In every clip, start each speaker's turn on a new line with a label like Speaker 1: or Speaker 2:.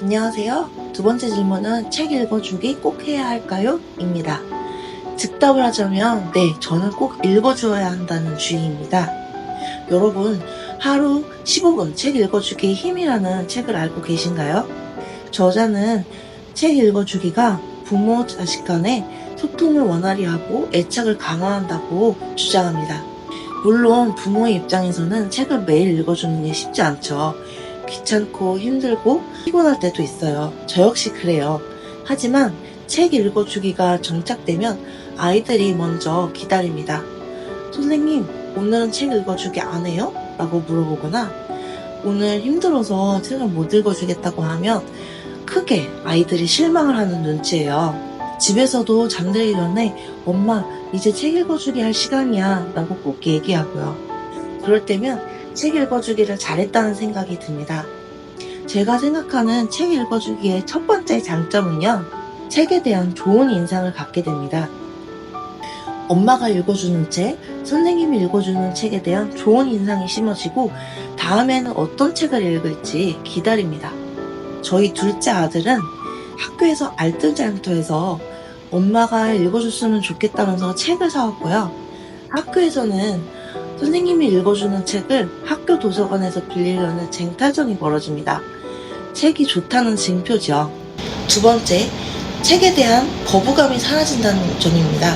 Speaker 1: 안녕하세요. 두 번째 질문은 책 읽어주기 꼭 해야 할까요? 입니다. 즉답을 하자면 네, 저는 꼭 읽어주어야 한다는 주의입니다. 여러분, 하루 15분 책 읽어주기의 힘이라는 책을 알고 계신가요? 저자는 책 읽어주기가 부모 자식 간의 소통을 원활히 하고 애착을 강화한다고 주장합니다. 물론 부모의 입장에서는 책을 매일 읽어주는 게 쉽지 않죠. 귀찮고 힘들고 피곤할 때도 있어요. 저 역시 그래요. 하지만 책 읽어주기가 정착되면 아이들이 먼저 기다립니다. 선생님, 오늘은 책 읽어주기 안 해요? 라고 물어보거나 오늘 힘들어서 책을 못 읽어주겠다고 하면 크게 아이들이 실망을 하는 눈치예요. 집에서도 잠들기 전에 엄마, 이제 책 읽어주기 할 시간이야 라고 꼭 얘기하고요. 그럴 때면 책 읽어주기를 잘했다는 생각이 듭니다. 제가 생각하는 책 읽어주기의 첫 번째 장점은요, 책에 대한 좋은 인상을 갖게 됩니다. 엄마가 읽어주는 책, 선생님이 읽어주는 책에 대한 좋은 인상이 심어지고 다음에는 어떤 책을 읽을지 기다립니다. 저희 둘째 아들은 학교에서 알뜰장터에서 엄마가 읽어줬으면 좋겠다면서 책을 사왔고요. 학교에서는 선생님이 읽어주는 책을 학교 도서관에서 빌리려는 쟁탈전이 벌어집니다. 책이 좋다는 징표죠. 두 번째, 책에 대한 거부감이 사라진다는 점입니다.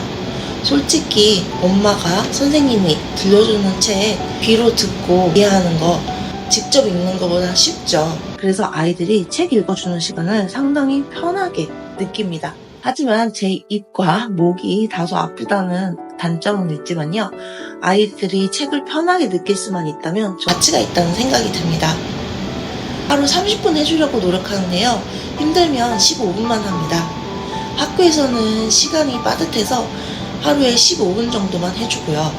Speaker 1: 솔직히 엄마가 선생님이 들려주는 책 귀로 듣고 이해하는 거 직접 읽는 것보다 쉽죠. 그래서 아이들이 책 읽어주는 시간을 상당히 편하게 느낍니다. 하지만 제 입과 목이 다소 아프다는 단점은 있지만요. 아이들이 책을 편하게 느낄 수만 있다면 가치가 있다는 생각이 듭니다. 하루 30분 해주려고 노력하는데요. 힘들면 15분만 합니다. 학교에서는 시간이 빠듯해서 하루에 15분 정도만 해주고요.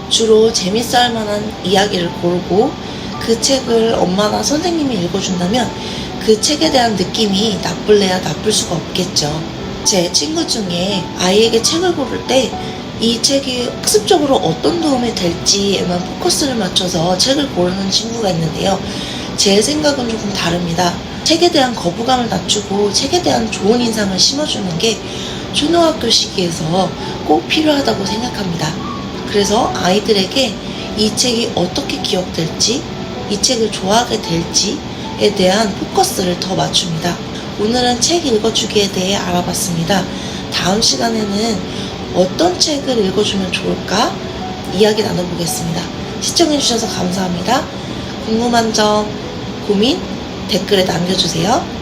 Speaker 1: 주로 재밌어 할 만한 이야기를 고르고 그 책을 엄마나 선생님이 읽어준다면 그 책에 대한 느낌이 나쁠래야 나쁠 수가 없겠죠. 제 친구 중에 아이에게 책을 고를 때 이 책이 학습적으로 어떤 도움이 될지에만 포커스를 맞춰서 책을 고르는 친구가 있는데요. 제 생각은 조금 다릅니다. 책에 대한 거부감을 낮추고 책에 대한 좋은 인상을 심어주는 게 초등학교 시기에서 꼭 필요하다고 생각합니다. 그래서 아이들에게 이 책이 어떻게 기억될지, 이 책을 좋아하게 될지에 대한 포커스를 더 맞춥니다. 오늘은 책 읽어주기에 대해 알아봤습니다. 다음 시간에는 어떤 책을 읽어주면 좋을까? 이야기 나눠보겠습니다. 시청해주셔서 감사합니다. 궁금한 점, 고민, 댓글에 남겨주세요.